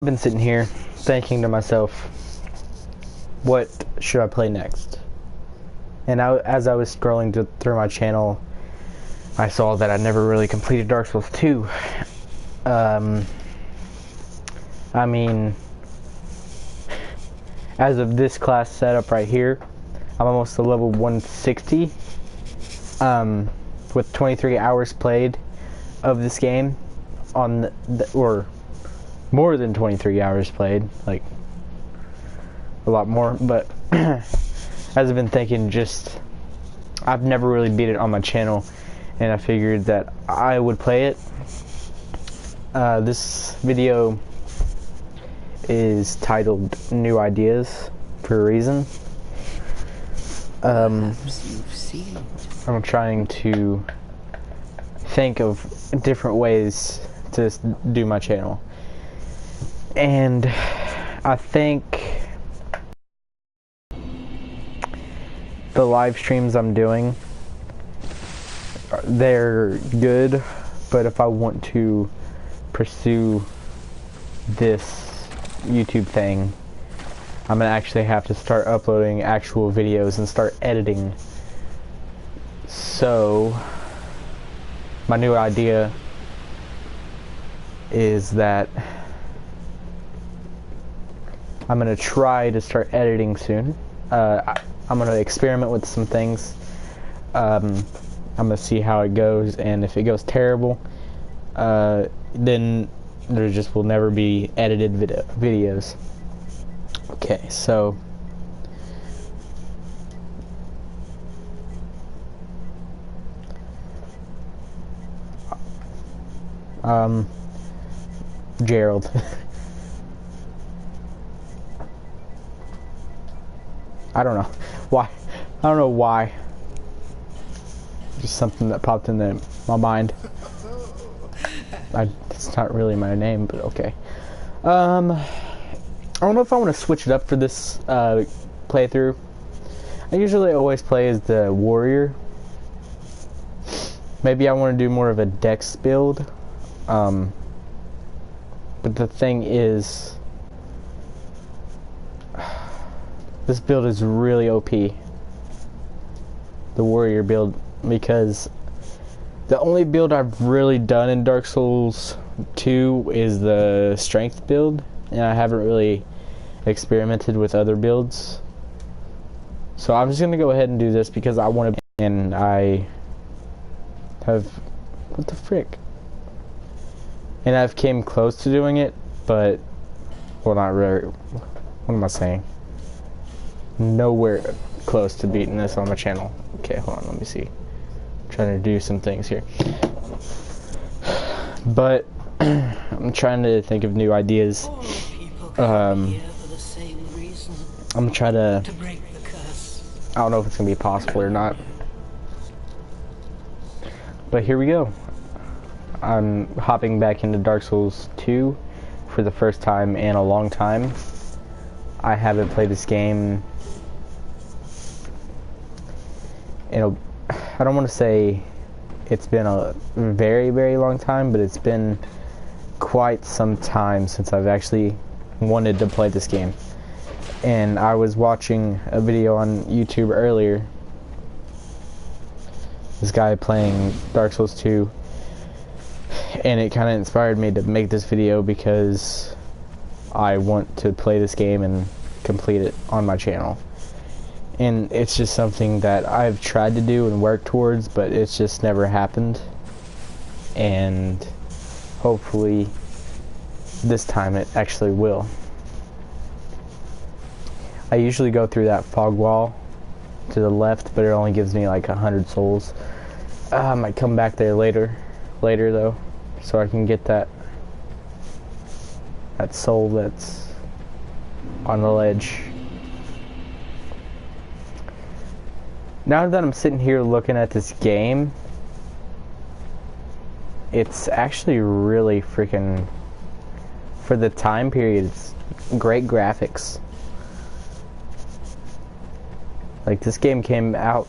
Been sitting here thinking to myself, what should I play next? And as I was scrolling through my channel, I saw that I never really completed Dark Souls 2. I mean, as of this class setup right here, I'm almost to level 160, with 23 hours played of this game on or more than 23 hours played, like a lot more, but as I've been thinking, I've never really beat it on my channel, and I figured that I would play it. This video is titled New Ideas for a reason. I'm trying to think of different ways to do my channel. And I think the live streams I'm doing, they're good, but if I want to pursue this YouTube thing, I'm gonna actually have to start uploading actual videos and start editing. So my new idea is that I'm gonna try to start editing soon. I'm gonna experiment with some things. I'm gonna see how it goes, and if it goes terrible, then there just will never be edited videos. Okay, so Gerald. I don't know why. I don't know why. Just something that popped into my mind. It's not really my name, but okay. I don't know if I want to switch it up for this playthrough. I usually always play as the warrior. Maybe I want to do more of a dex build. But the thing is, this build is really OP, the warrior build, because the only build I've really done in Dark Souls 2 is the strength build, and I haven't really experimented with other builds. So I'm just gonna go ahead and do this because I want to, and I have, what the frick? And I've came close to doing it, but, well, not really. What am I saying? Nowhere close to beating this on my channel. Okay, hold on, let me see. I'm trying to do some things here. But I'm trying to think of new ideas. I'm gonna try to, I don't know if it's gonna be possible or not. But here we go. I'm hopping back into Dark Souls 2 for the first time in a long time. I haven't played this game in I don't want to say it's been a very, very long time, but it's been quite some time since I've actually wanted to play this game. And I was watching a video on YouTube earlier, this guy playing Dark Souls 2, and it kind of inspired me to make this video because I want to play this game and complete it on my channel. And it's just something that I've tried to do and work towards, but it's just never happened. And hopefully this time it actually will. I usually go through that fog wall to the left, but it only gives me like 100 souls. I might come back there later though, so I can get that soul that's on the ledge. Now that I'm sitting here looking at this game, it's actually really freaking, for the time period, it's great graphics. Like, this game came out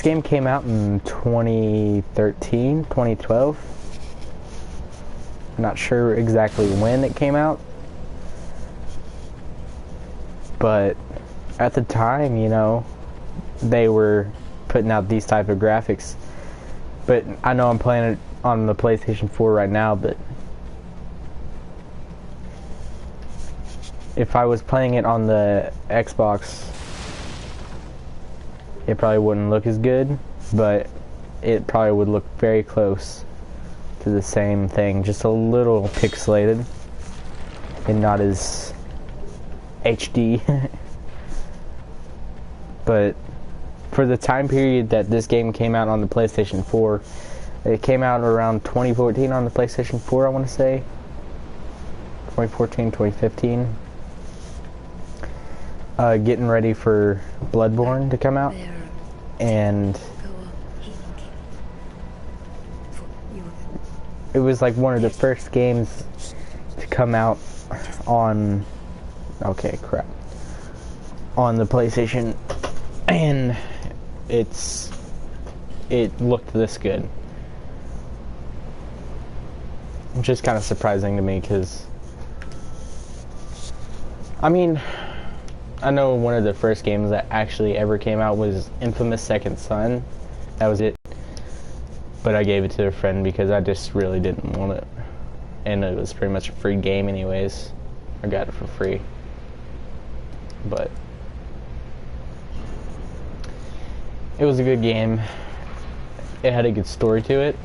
This game came out in 2013, 2012. I'm not sure exactly when it came out. But at the time, you know, they were putting out these type of graphics. But I know I'm playing it on the PlayStation 4 right now, but if I was playing it on the Xbox, it probably wouldn't look as good, but it probably would look very close to the same thing, just a little pixelated and not as HD. But for the time period that this game came out on the PlayStation 4, it came out around 2014 on the PlayStation 4, I want to say. 2014, 2015. Getting ready for Bloodborne to come out, and it was like one of the first games to come out on, okay, crap, on the PlayStation, and it looked this good, which is kind of surprising to me, because I mean, I know one of the first games that actually ever came out was Infamous Second Son. That was it. But I gave it to a friend because I just really didn't want it. And it was pretty much a free game anyways. I got it for free. But it was a good game. It had a good story to it.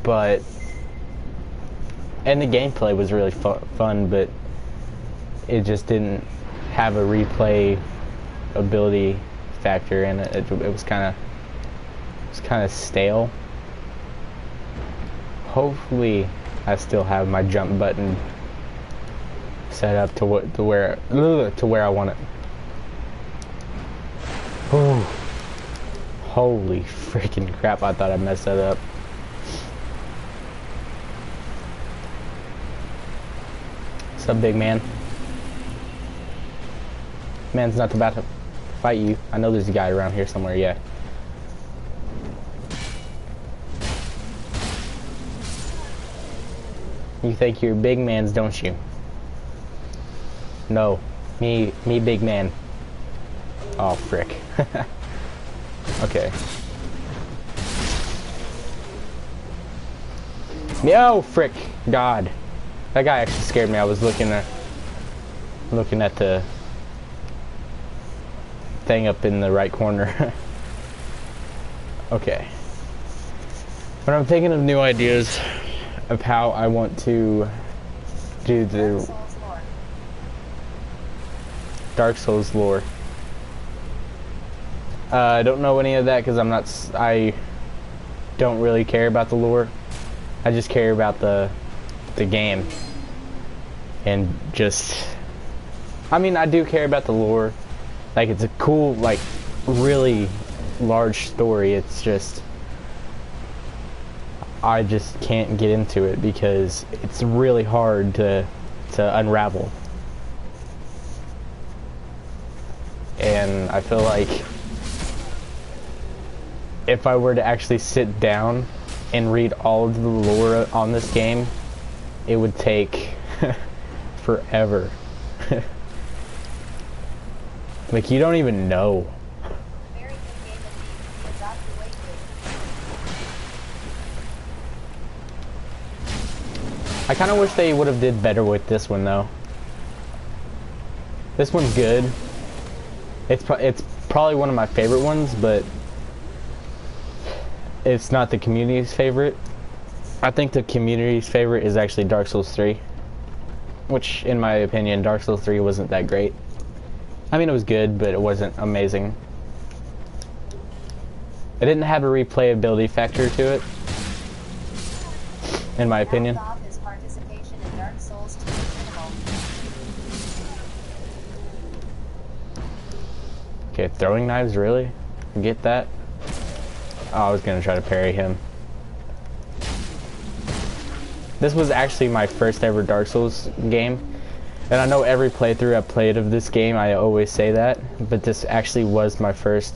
But and the gameplay was really fun, but it just didn't have a replay ability factor in it. It was kind of stale. Hopefully, I still have my jump button set up to where I want it. Oh, holy freaking crap! I thought I messed that up. What's up, big man? Man's not about to fight you. I know there's a guy around here somewhere, yeah. You think you're big mans, don't you? No. Me big man. Oh, frick. Okay. No, frick. God. That guy actually scared me. I was looking at the thing up in the right corner. Okay. But I'm thinking of new ideas of how I want to do the Dark Souls lore. I don't know any of that because I don't really care about the lore. I just care about the game. And just, I mean, I do care about the lore. Like, it's a cool, like, really large story. It's just, I just can't get into it because it's really hard to unravel. And I feel like if I were to actually sit down and read all of the lore on this game, it would take forever. Like, you don't even know. I kind of wish they would have did better with this one though. This one's good. It's probably one of my favorite ones, but it's not the community's favorite. I think the community's favorite is actually Dark Souls 3. Which, in my opinion, Dark Souls 3 wasn't that great. I mean, it was good, but it wasn't amazing. It didn't have a replayability factor to it, in my opinion. Okay, throwing knives, really? Get that? Oh, I was gonna try to parry him. This was actually my first ever Dark Souls game. And I know every playthrough I've played of this game, I always say that, but this actually was my first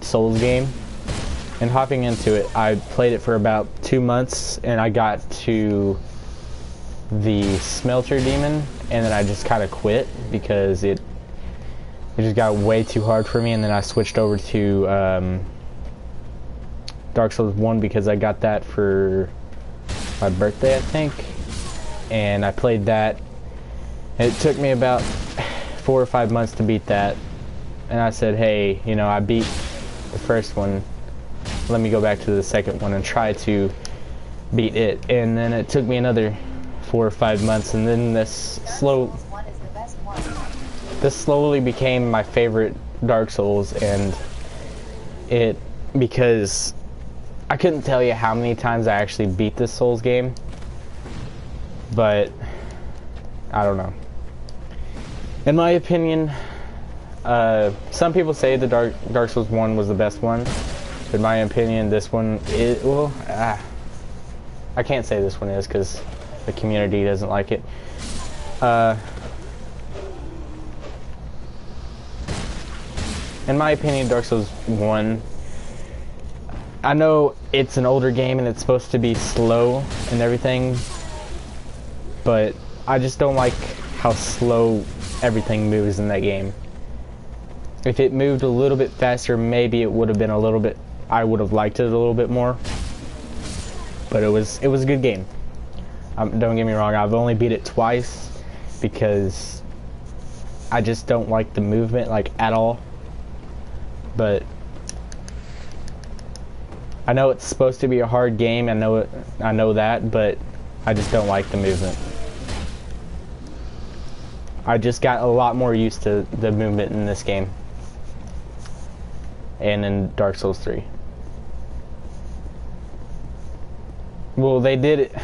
Souls game. And hopping into it, I played it for about 2 months, and I got to the Smelter Demon, and then I just kind of quit because it just got way too hard for me, and then I switched over to Dark Souls 1 because I got that for my birthday, I think. And I played that. It took me about 4 or 5 months to beat that. And I said, hey, you know, I beat the first one. Let me go back to the second one and try to beat it. And then it took me another 4 or 5 months, and then this slowly became my favorite Dark Souls, and because I couldn't tell you how many times I actually beat this Souls game, but I don't know. In my opinion, some people say the Dark Souls 1 was the best one. In my opinion, this one is, well, I can't say this one is because the community doesn't like it. In my opinion, Dark Souls 1, I know it's an older game and it's supposed to be slow and everything, but I just don't like how slow everything moves in that game. If it moved a little bit faster, maybe it would have been a little bit, I would have liked it a little bit more. But it was a good game. Don't get me wrong, I've only beat it twice because I just don't like the movement like at all. But I know it's supposed to be a hard game, I know that, but I just don't like the movement. I just got a lot more used to the movement in this game and in Dark Souls 3. Well, they did it.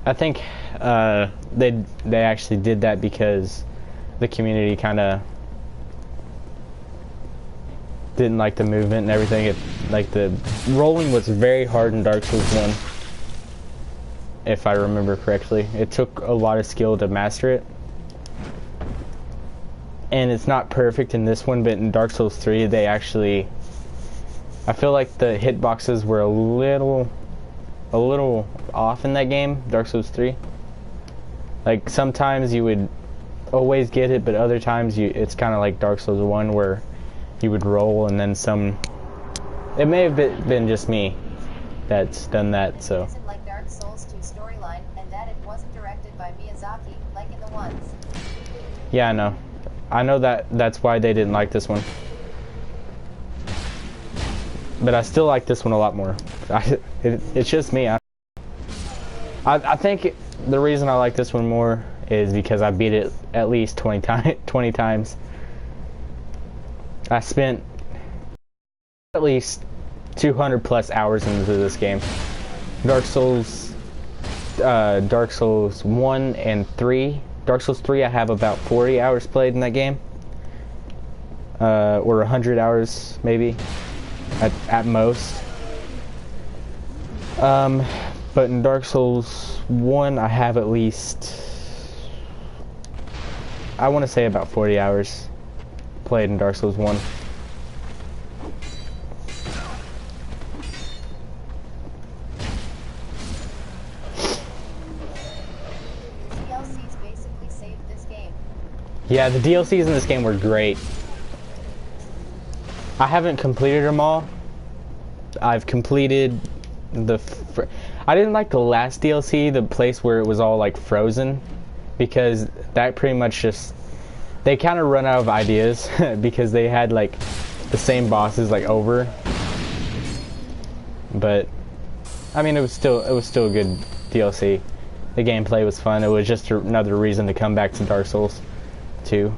I think they actually did that because the community kind of didn't like the movement and everything. Like the rolling was very hard in Dark Souls 1, if I remember correctly. It took a lot of skill to master it. And it's not perfect in this one, but in Dark Souls 3, they actually, I feel like the hitboxes were a little off in that game, Dark Souls 3. Like sometimes you would always get it, but other times it's kind of like Dark Souls 1 where you would roll and then some. It may have been just me that's done that, so. Isn't like Dark Souls 2 storyline, and that it wasn't directed by Miyazaki like in the ones. Yeah, I know. I know that's why they didn't like this one. But I still like this one a lot more. It's just me. I think the reason I like this one more is because I beat it at least 20 times. I spent at least 200 plus hours into this game. Dark Souls 1 and 3. Dark Souls 3 I have about 40 hours played in that game. Or 100 hours maybe at most. But in Dark Souls 1 I have at least, I want to say about 40 hours played in Dark Souls 1. DLCs basically saved this game. Yeah, the DLCs in this game were great. I haven't completed them all. I've completed I didn't like the last DLC, the place where it was all like frozen, because that pretty much just, they kind of run out of ideas because they had like the same bosses like over. But I mean, it was still a good DLC. The gameplay was fun. It was just another reason to come back to Dark Souls 2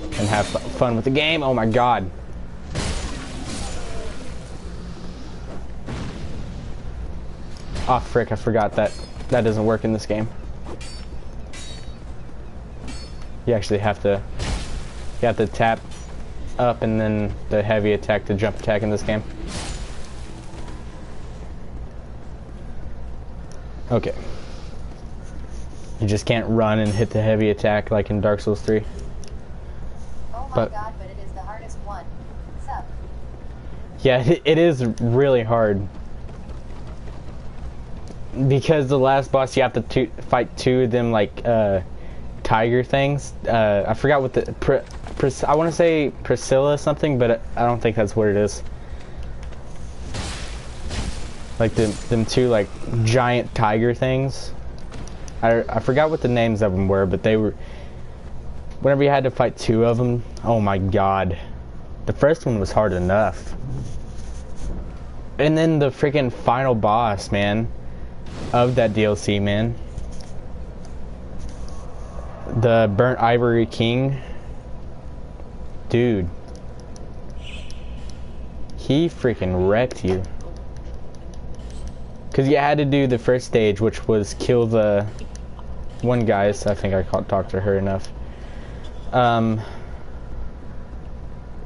and have fun with the game. Oh my god. Oh frick, I forgot that doesn't work in this game. You actually have to tap up and then the heavy attack to jump attack in this game. Okay. You just can't run and hit the heavy attack like in Dark Souls 3. Oh my But- god, but it is the hardest one. Sup? Yeah, it is really hard. Because the last boss, you have to fight two of them, like, tiger things. I forgot what the... I want to say Priscilla something, but I don't think that's what it is. Like, them two, like, giant tiger things. I forgot what the names of them were, but they were... Whenever you had to fight two of them, oh my god. The first one was hard enough. And then the freaking final boss, man, of that DLC, man. The Burnt Ivory King. Dude. He freaking wrecked you. Because you had to do the first stage, which was kill the one guy, so I think I talked to her enough.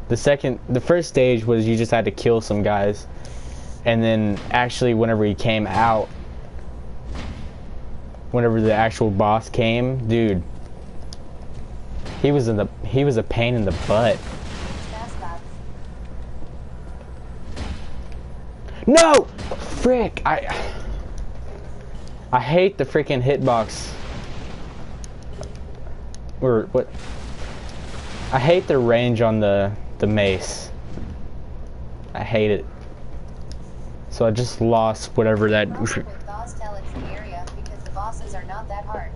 The first stage was you just had to kill some guys. And then actually whenever he came out, whenever the actual boss came, dude, he was a pain in the butt. Mascots. No! Frick! I hate the freaking hitbox. Or what? I hate the range on the mace. I hate it. So I just lost whatever that... Also with DOS Telix the area because the bosses are not that hard.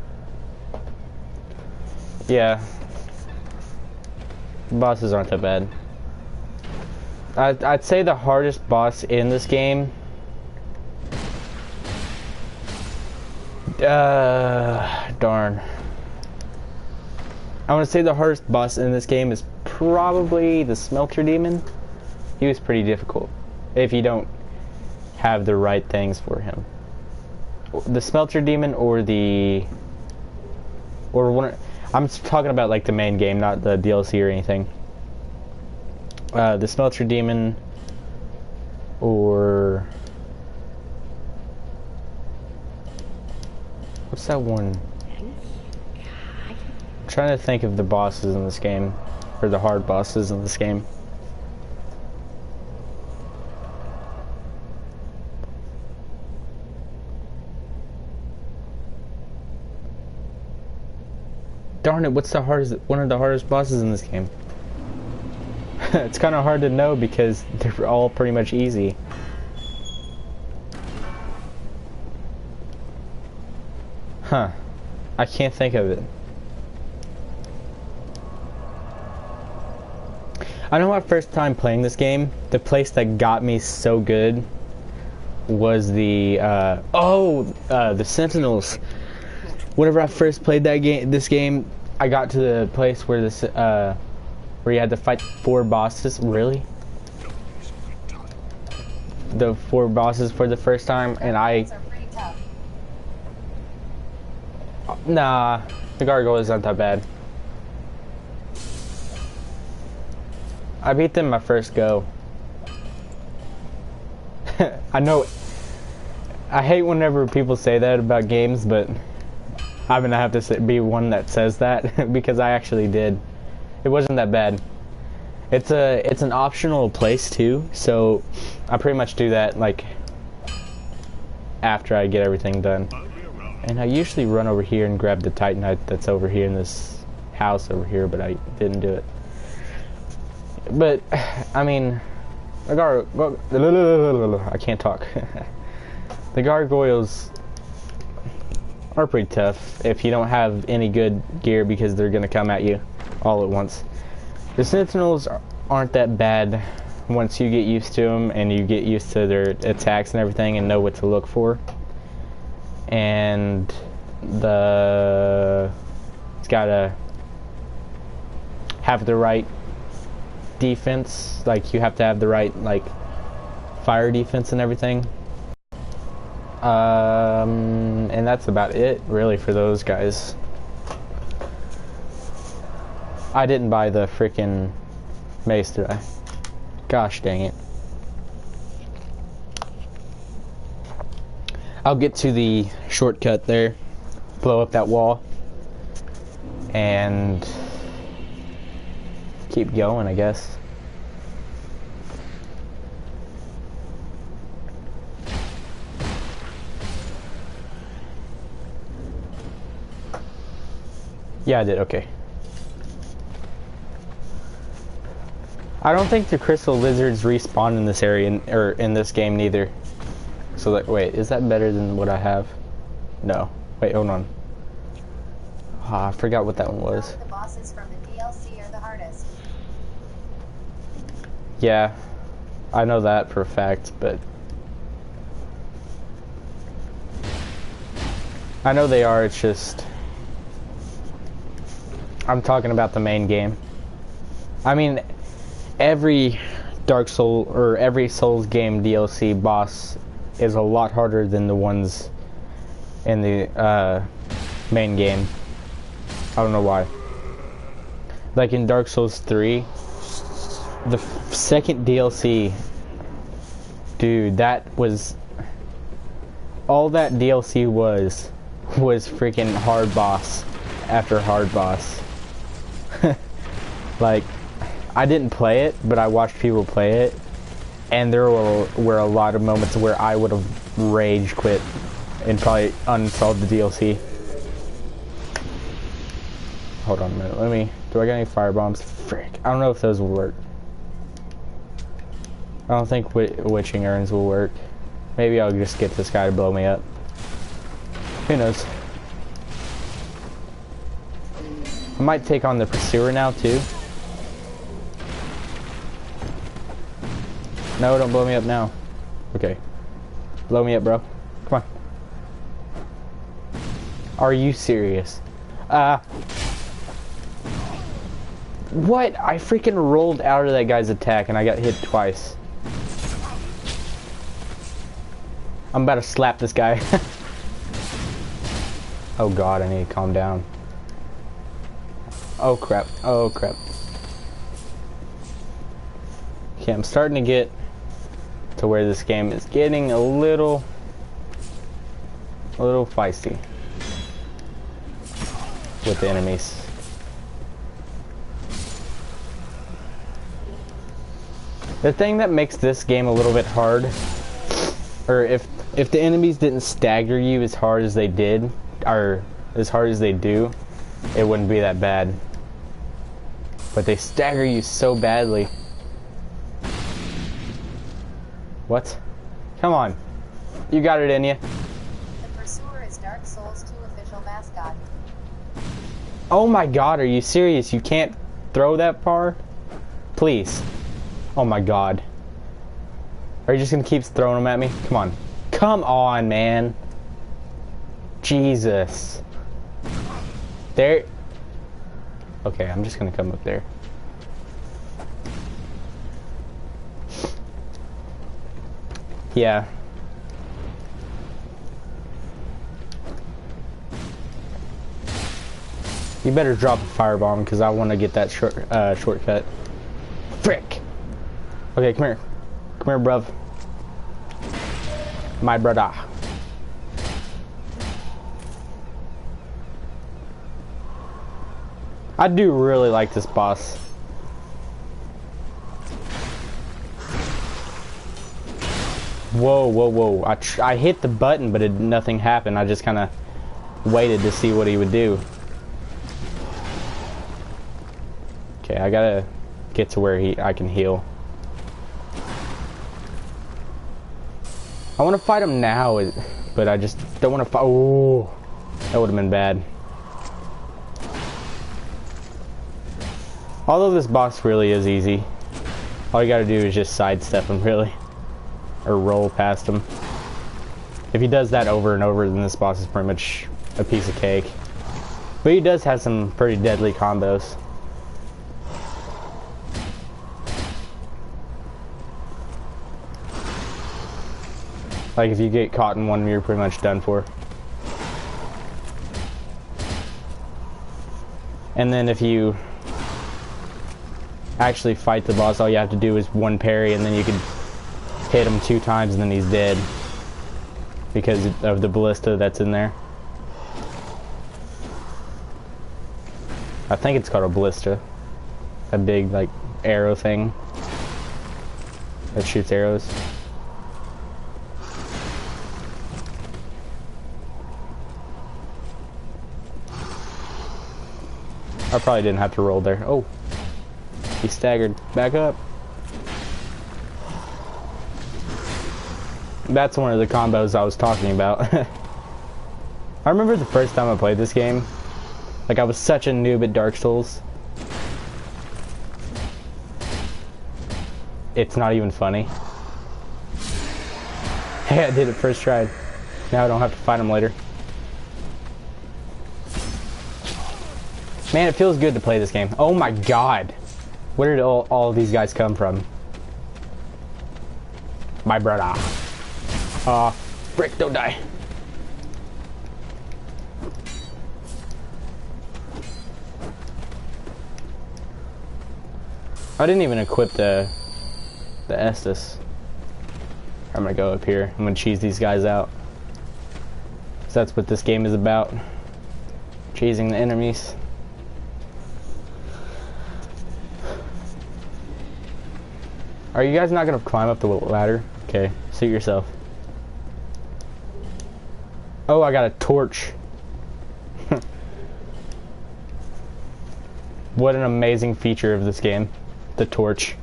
Yeah. Bosses aren't that bad. I'd say the hardest boss in this game... darn. I want to say the hardest boss in this game is probably the Smelter Demon. He was pretty difficult. If you don't have the right things for him. The Smelter Demon or the... Or one... I'm talking about like the main game, not the DLC or anything. The Smelter Demon or... What's that one? I'm trying to think of the bosses in this game. Or the hard bosses in this game. Darn it, what's one of the hardest bosses in this game? It's kind of hard to know because they're all pretty much easy. Huh. I can't think of it. I know my first time playing this game, the place that got me so good was the, the Sentinels. Whenever I first played this game, I got to the place where where you had to fight 4 bosses. Really? The 4 bosses for the first time, and Those are pretty tough. nah, the gargoyles aren't that bad. I beat them my first go. I know. I hate whenever people say that about games, but I'm gonna have to be one that says that because I actually did. It wasn't that bad. It's an optional place too, so I pretty much do that like after I get everything done. And I usually run over here and grab the Titanite that's over here in this house over here, but I didn't do it. But I mean, I can't talk. The gargoyles are pretty tough if you don't have any good gear because they're gonna come at you all at once. The Sentinels aren't that bad once you get used to them and you get used to their attacks and everything and know what to look for. And it's gotta have the right defense, like you have to have the right like fire defense and everything. And that's about it really for those guys. I didn't buy the freaking mace, did I? Gosh dang it. I'll get to the shortcut there. blow up that wall and keep going, I guess. Yeah, I did. Okay. I don't think the crystal lizards respawn in this area, or in this game neither. So like, wait, is that better than what I have? No. Wait, hold on. Oh, I forgot what that one was. The bosses from the DLC are the hardest. Yeah, I know that for a fact, but I know they are. It's just I'm talking about the main game. I mean, every Dark Soul or every Souls game DLC boss is a lot harder than the ones in the main game. I don't know why. Like in Dark Souls 3, the second DLC, dude, that was all that DLC was freaking hard boss after hard boss. Like, I didn't play it, but I watched people play it, and there were a lot of moments where I would have rage quit and probably uninstalled the DLC. Hold on a minute. Do I got any fire bombs? Frick. I don't know if those will work. I don't think witching urns will work. Maybe I'll just get this guy to blow me up. Who knows? I might take on the pursuer now too. No, don't blow me up now. Okay. Blow me up, bro. Come on. Are you serious? What? I freaking rolled out of that guy's attack and I got hit twice. I'm about to slap this guy. Oh god, I need to calm down. Oh crap. Oh crap. Okay, I'm starting to get to where this game is getting a little feisty with the enemies. The thing that makes this game a little bit hard, or if the enemies didn't stagger you as hard as they did, or as hard as they do, it wouldn't be that bad. But they stagger you so badly. What? Come on. You got it in you. The Pursuer is Dark Souls 2 official mascot. Oh my god, are you serious? You can't throw that far? Please. Oh my god. Are you just gonna keep throwing them at me? Come on. Come on, man. Jesus. There. Okay, I'm just gonna come up there. Yeah. You better drop a firebomb because I want to get that shortcut. Frick. Okay, come here. Come here, bruv. My brother. I do really like this boss. Whoa, whoa, whoa. I hit the button, but nothing happened. I just kind of waited to see what he would do. Okay, I gotta get to where I can heal. I want to fight him now, but I just don't want to fight. Oh, that would have been bad. Although this boss really is easy. All you gotta do is just sidestep him, really. Or roll past him. If he does that over and over, then this boss is pretty much a piece of cake. But he does have some pretty deadly combos. Like if you get caught in one, you're pretty much done for. And then if you actually fight the boss, all you have to do is one parry and then you can hit him 2 times and then he's dead. Because of the ballista that's in there. I think it's called a ballista. A big, like, arrow thing that shoots arrows. I probably didn't have to roll there. Oh, he staggered. Back up. That's one of the combos I was talking about. I remember the first time I played this game. Like, I was such a noob at Dark Souls. It's not even funny. Hey, I did it first try. Now I don't have to fight him later. Man, it feels good to play this game. Oh my god. Where did all of these guys come from? My brother. Brick, don't die. I didn't even equip the Estus. I'm gonna go up here. I'm gonna cheese these guys out. So that's what this game is about. Cheesing the enemies. Are you guys not gonna climb up the ladder? Okay, suit yourself. Oh, I got a torch. What an amazing feature of this game. The torch.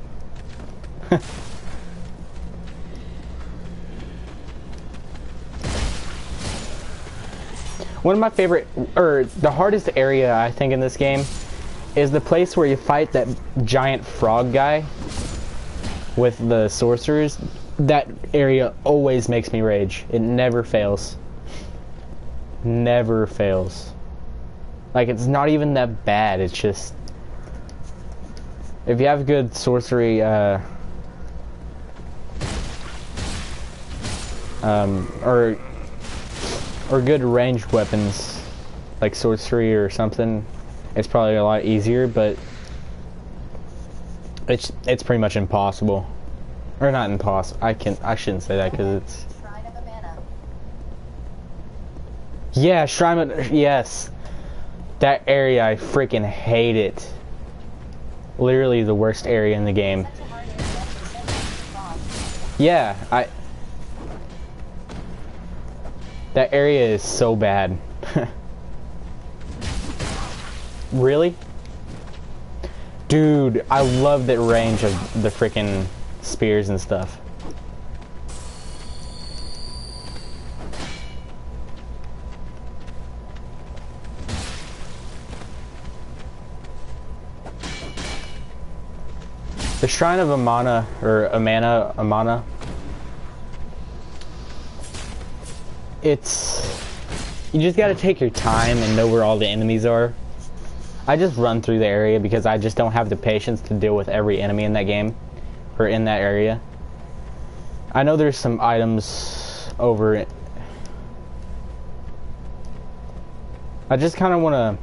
One of my favorite, or the hardest area I think in this game is the place where you fight that giant frog guy with the sorcerers. That area always makes me rage. It never fails. Never fails. Like, it's not even that bad. It's just, if you have good sorcery, or good ranged weapons, like sorcery or something, it's probably a lot easier, but it's pretty much impossible. Or not impossible. I shouldn't say that because it's. Shrine of Amana. Yeah, Shrine of, yes. That area, I freaking hate it. Literally the worst area in the game. Such a hard area for centuries long. Yeah, that area is so bad. Really? Dude, I love that range of the freaking spears and stuff. The Shrine of Amana, or Amana. You just gotta take your time and know where all the enemies are. I just run through the area because I just don't have the patience to deal with every enemy in that game, or in that area. I know there's some items over it. I just kind of want to...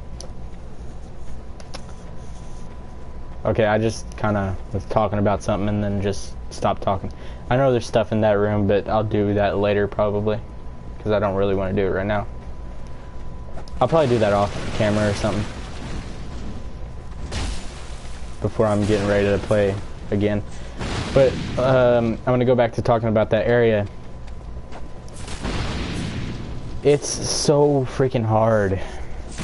Okay, I just kind of was talking about something and then just stopped talking. I know there's stuff in that room, but I'll do that later probably, because I don't really want to do it right now. I'll probably do that off camera or something before I'm getting ready to play again. But I'm gonna go back to talking about that area. It's so freaking hard.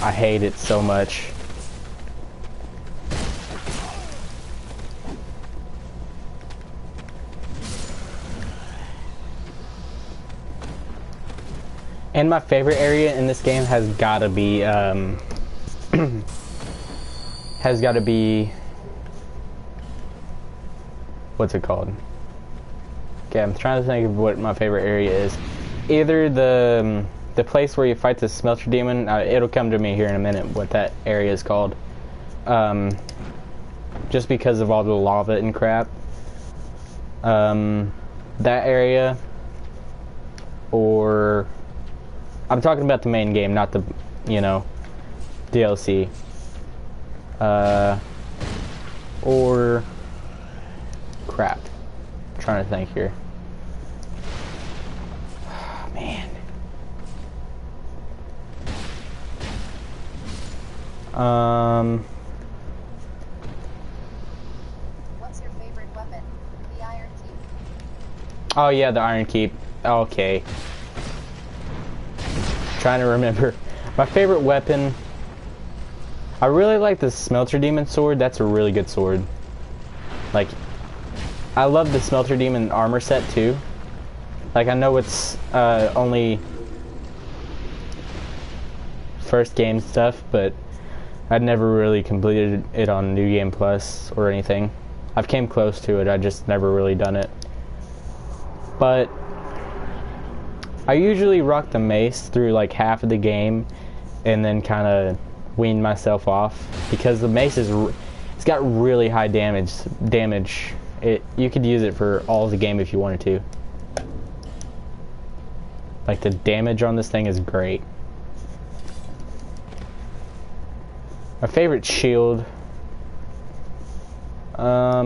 I hate it so much. And my favorite area in this game has gotta be what's it called? Okay, I'm trying to think of what my favorite area is. Either the place where you fight the smelter demon. It'll come to me here in a minute what that area is called. Just because of all the lava and crap. That area, or I'm talking about the main game, not the, DLC. Or crap. I'm trying to think here. Oh, man. weapon. The Iron Keep. Oh yeah, the Iron Keep. Okay. Trying to remember. My favorite weapon. I really like the Smelter Demon sword. That's a really good sword. Like, I love the Smelter Demon armor set too. Like, I know it's only first game stuff, but I'd never really completed it on New Game Plus or anything. I've came close to it, I just never really done it. But I usually rock the mace through like half of the game and then kind of wean myself off, because the mace is it's got really high damage. You could use it for all the game if you wanted to. Like, the damage on this thing is great. My favorite shield, I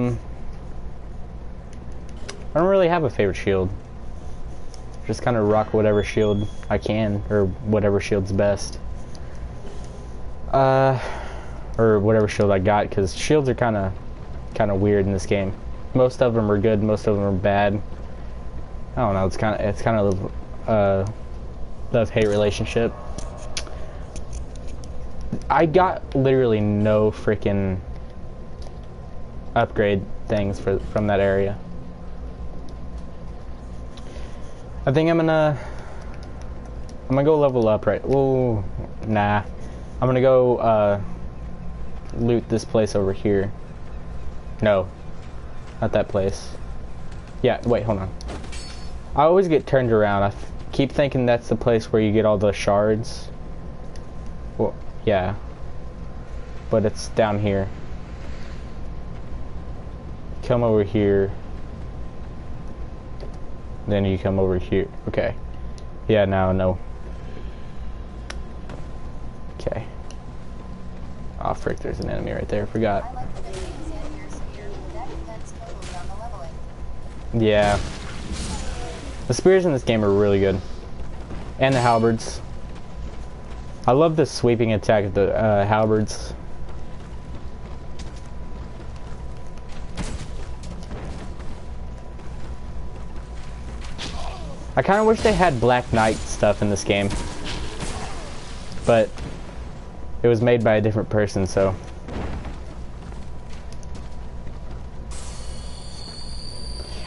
don't really have a favorite shield. Just kind of rock whatever shield I can, or whatever shield's best. Or whatever shield I got, because shields are kind of weird in this game. Most of them are good, most of them are bad. I don't know. It's kind of love-hate relationship. I got literally no freaking upgrade things from that area. I think I'm gonna go level up, right? Oh, nah. I'm gonna go loot this place over here. No, not that place. Yeah, wait, hold on. I always get turned around. I keep thinking that's the place where you get all the shards. Well, yeah, but it's down here. Come over here. Then you come over here. Okay. Yeah, now no. Okay. Oh frick, there's an enemy right there. Forgot. I like the machines and your spear. That depends totally on the leveling. Yeah. The spears in this game are really good. And the halberds. I love the sweeping attack of the halberds. I kind of wish they had Black Knight stuff in this game. But it was made by a different person, so.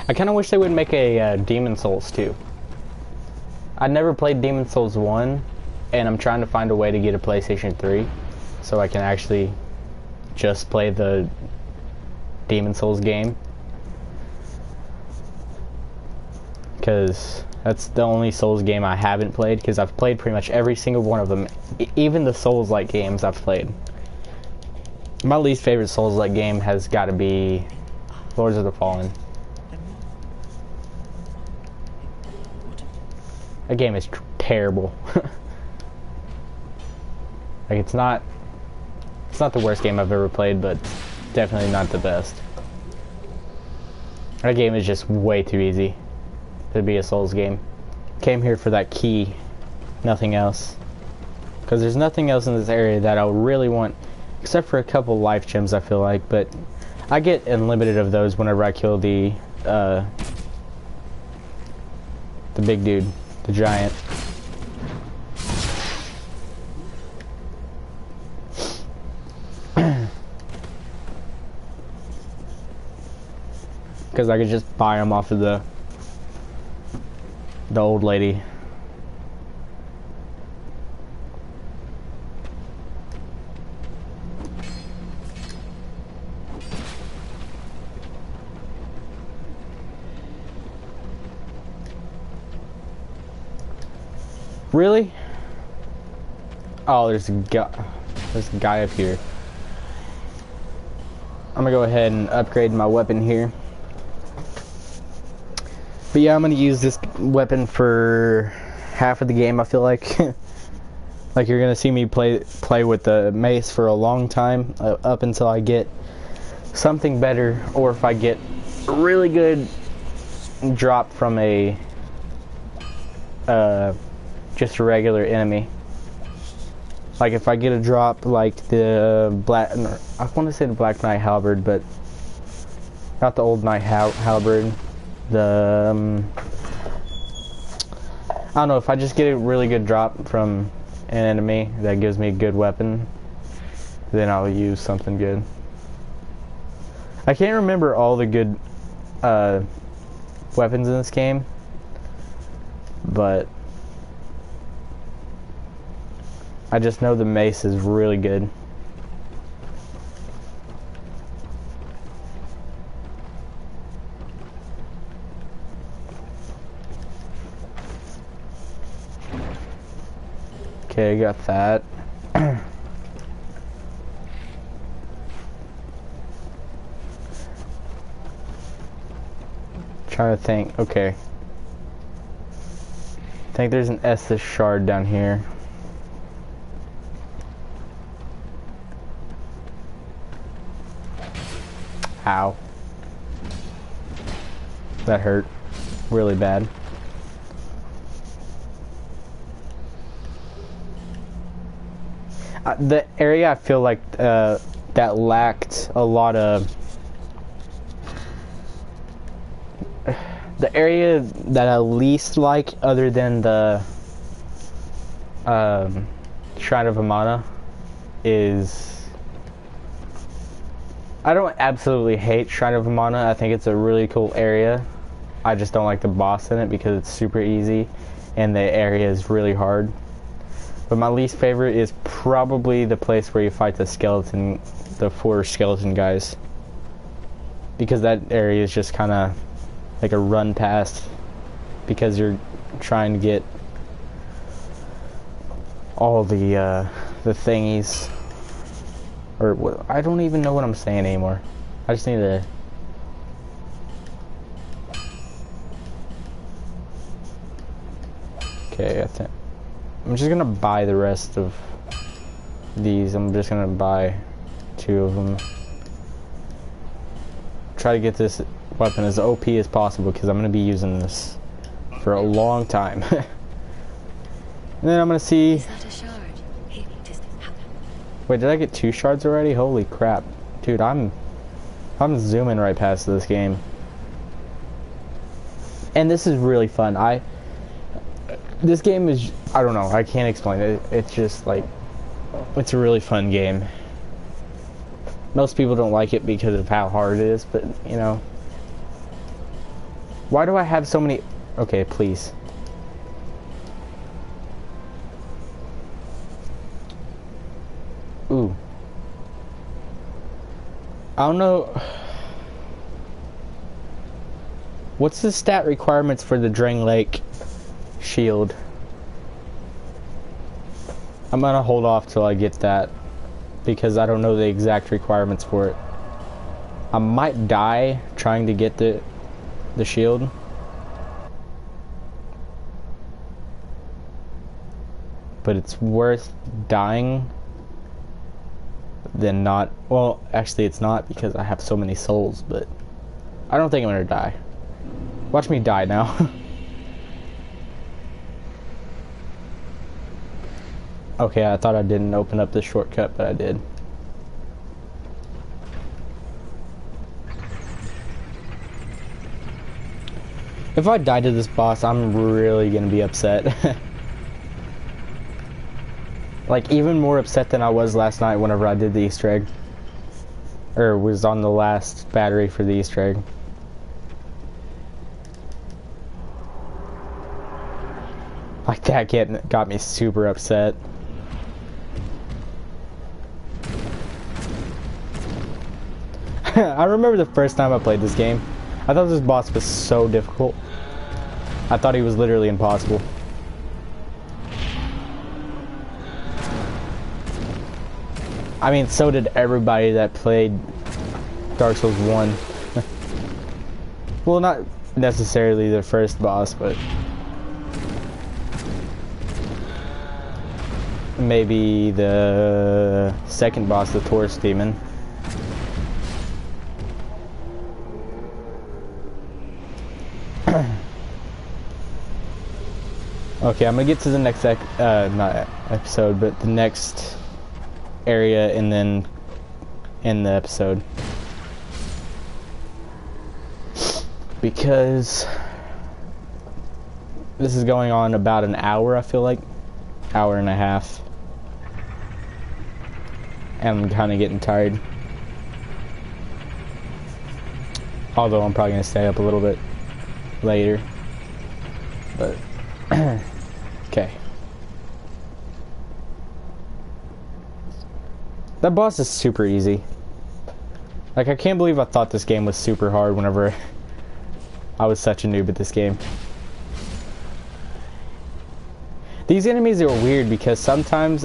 I kind of wish they would make a Demon Souls 2. I never played Demon Souls 1, and I'm trying to find a way to get a PlayStation 3 so I can actually just play the Demon Souls game. Because that's the only Souls game I haven't played, because I've played pretty much every single one of them. Even the Souls-like games I've played. My least favorite Souls-like game has got to be Lords of the Fallen. That game is terrible. Like, it's not the worst game I've ever played, but definitely not the best. That game is just way too easy to be a Souls game. Came here for that key, nothing else. Because there's nothing else in this area that I really want, except for a couple life gems, I feel like, but I get unlimited of those whenever I kill the big dude, the giant. Because I could just buy them off of the old lady. Really? Oh, there's a guy up here. I'm gonna go ahead and upgrade my weapon here. But yeah, I'm gonna use this weapon for half of the game, I feel like. Like, you're gonna see me play with the mace for a long time, up until I get something better, or if I get a really good drop from a just a regular enemy. Like, if I get a drop like the I want to say the Black Knight Halberd, but Got the old knight halberd. The I don't know, if I just get a really good drop from an enemy that gives me a good weapon, then I'll use something good. I can't remember all the good weapons in this game, but I just know the mace is really good. Okay, got that. Trying to think. Okay. I think there's an Estus shard down here. Ow. That hurt really bad. The area I feel like that lacked a lot of... The area that I least like, other than the Shrine of Amana, is... I don't absolutely hate Shrine of Amana. I think it's a really cool area. I just don't like the boss in it because it's super easy and the area is really hard. But my least favorite is probably the place where you fight the 4 skeleton guys. Because that area is just kind of like a run past, because you're trying to get all the thingies. Or what, I don't even know what I'm saying anymore. I just need to... Okay, I think... I'm just gonna buy the rest of these. I'm just gonna buy 2 of them. Try to get this weapon as OP as possible, because I'm gonna be using this for a long time. And then I'm gonna see... Is that a shard? Wait, did I get 2 shards already? Holy crap. Dude, I'm zooming right past this game. And this is really fun. This game is, I don't know, I can't explain it. It's just like, it's a really fun game. Most people don't like it because of how hard it is, but, you know. Why do I have so many... Okay, please. Ooh. I don't know... What's the stat requirements for the Drangleic shield? I'm gonna hold off till I get that, because I don't know the exact requirements for it. I might die trying to get the shield. But it's worth dying than not. Well, actually it's not, because I have so many souls, but I don't think I'm gonna die. Watch me die now. Okay, I thought I didn't open up this shortcut, but I did. If I die to this boss, I'm really gonna be upset. Like, even more upset than I was last night whenever I did the Easter egg. Or was on the last battery for the Easter egg. Like, that got me super upset. I remember the first time I played this game. I thought this boss was so difficult. I thought he was literally impossible. I mean, so did everybody that played Dark Souls 1. Well, not necessarily the first boss, but maybe the second boss, the Taurus Demon. Okay, I'm gonna get to the next not episode, but the next area, and then end the episode. because this is going on about an hour, I feel like. Hour and a half. And I'm kind of getting tired. Although I'm probably going to stay up a little bit later. But, okay. That boss is super easy. Like, I can't believe I thought this game was super hard whenever I was such a noob at this game. These enemies are weird because sometimes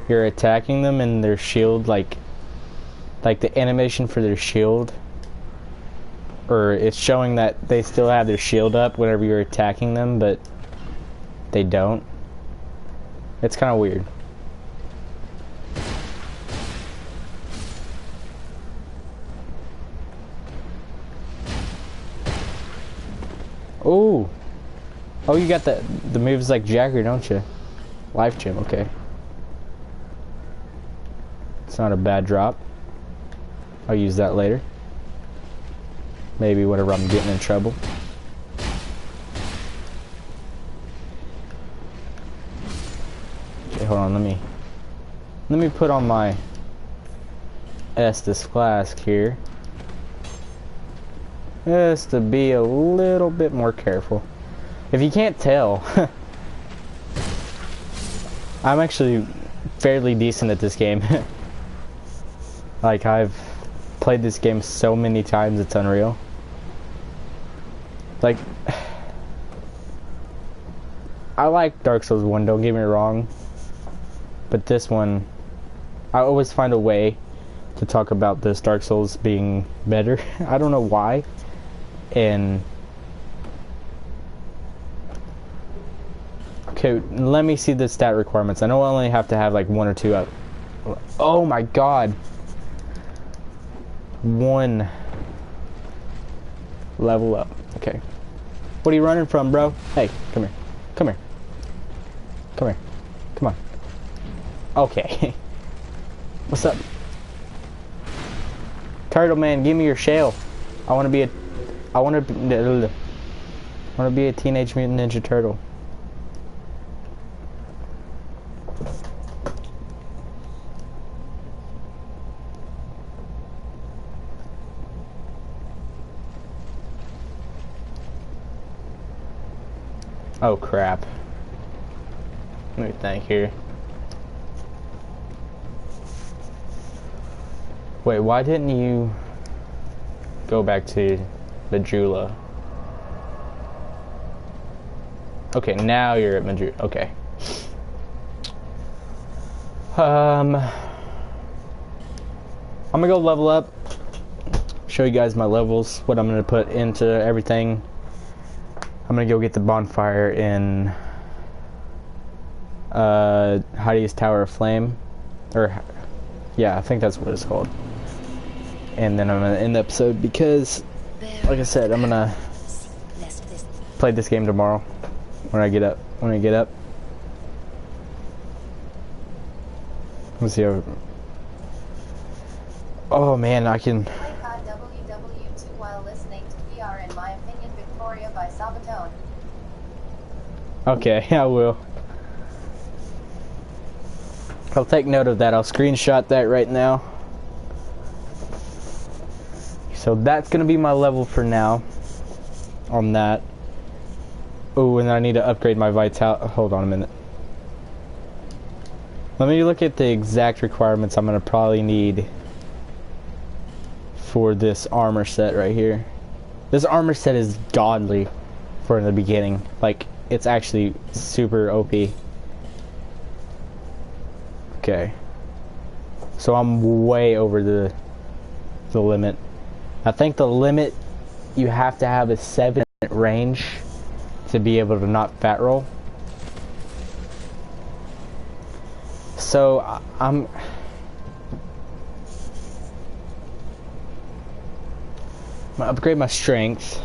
you're attacking them and their shield, like the animation for their shield, or it's showing that they still have their shield up whenever you're attacking them, but they don't. It's kind of weird. Oh, oh, you got the moves like Jagger, don't you? Life gem, okay. It's not a bad drop. I'll use that later. Maybe whenever I'm getting in trouble. Okay, hold on, let me put on my Estus flask here. Just to be a little bit more careful. If you can't tell, I'm actually fairly decent at this game. Like, I've played this game so many times, it's unreal. Like, I like Dark Souls 1, don't get me wrong. But this one, I always find a way to talk about this Dark Souls being better. I don't know why. And okay, let me see the stat requirements. I know I only have to have like 1 or 2 up. Oh my god. 1 level up. Okay. What are you running from, bro? Hey, come here. Come here. Come here. Come on. Okay. What's up? Turtle man, give me your shell. I want to be a Teenage Mutant Ninja Turtle. Oh crap. Let me think here. Wait, why didn't you go back to Majula? Okay, now you're at Majula. Okay. I'm gonna go level up. Show you guys my levels, what I'm gonna put into everything. I'm gonna go get the bonfire in Heidi's Tower of Flame. Or, yeah, I think that's what it's called. And then I'm gonna end the episode because, like I said, I'm gonna play this game tomorrow when I get up. Let's see how. Oh man, I can. Play COD WW2 while listening to VR, in my opinion, Victoria by Sabatone. Okay, I will. I'll take note of that. I'll screenshot that right now. So that's gonna be my level for now on that. Oh, and then I need to upgrade my vital. Hold on a minute. Let me look at the exact requirements I'm gonna probably need for this armor set right here. This armor set is godly for the beginning. Like, it's actually super OP. Okay. So I'm way over the limit. I think the limit, you have to have a 7 range to be able to not fat roll. So I'm gonna upgrade my strength.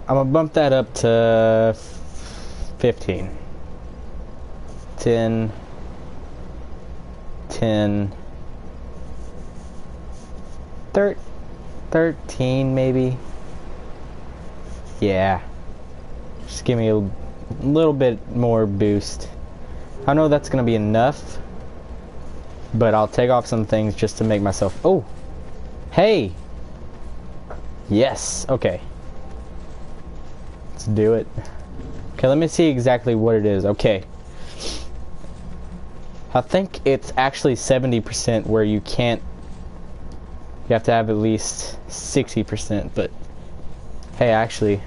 I'm gonna bump that up to 15. 10. 10. 13 maybe. Yeah. Just give me a little bit more boost. I know that's gonna be enough, but I'll take off some things just to make myself... Oh! Hey! Yes, okay. Let's do it. Okay, let me see exactly what it is. Okay. I think it's actually 70% where you can't... You have to have at least 60%, but... Hey, actually...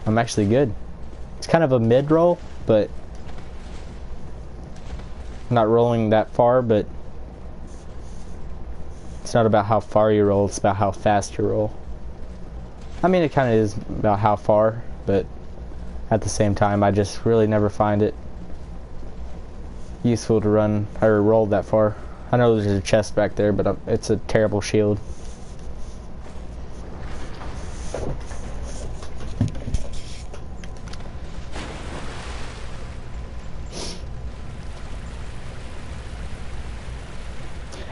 I'm actually good. It's kind of a mid-roll, but... I'm not rolling that far, but... It's not about how far you roll, it's about how fast you roll. I mean, it kind of is about how far, but... At the same time, I just really never find it useful to run or roll that far. I know there's a chest back there, but it's a terrible shield.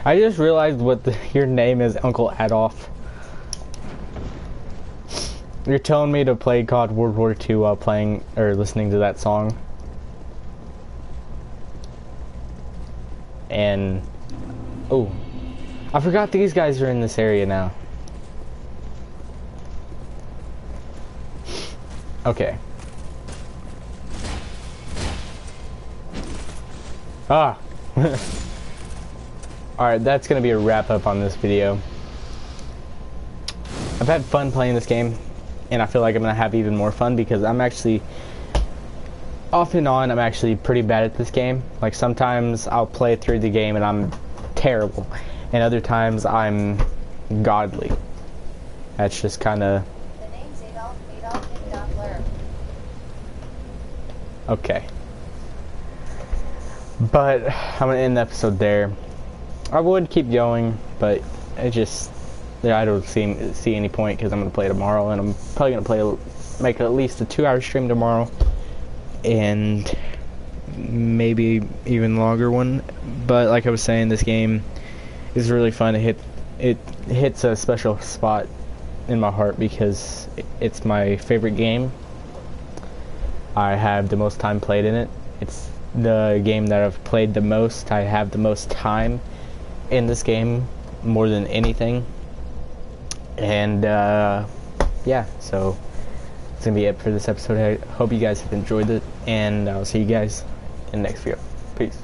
I just realized what your name is, Uncle Adolf. You're telling me to play COD World War II while playing or listening to that song. And oh, I forgot these guys are in this area now. Okay. Ah. Alright, that's gonna be a wrap up on this video. I've had fun playing this game, and I feel like I'm gonna have even more fun because I'm actually, off and on, I'm actually pretty bad at this game. Like sometimes I'll play through the game and I'm terrible, and other times I'm godly. That's just kind of... The name's Adolf Hitler. Okay. But I'm gonna end the episode there. I would keep going, but it just... I don't see any point because I'm gonna play tomorrow, and I'm probably gonna make at least a 2-hour stream tomorrow, and maybe even longer one. But like I was saying, this game is really fun. It hits a special spot in my heart because it's my favorite game. I have the most time played in it. It's the game that I've played the most. I have the most time in this game, more than anything. And yeah, so that's gonna be it for this episode. I hope you guys have enjoyed it, and I'll see you guys in the next video. Peace.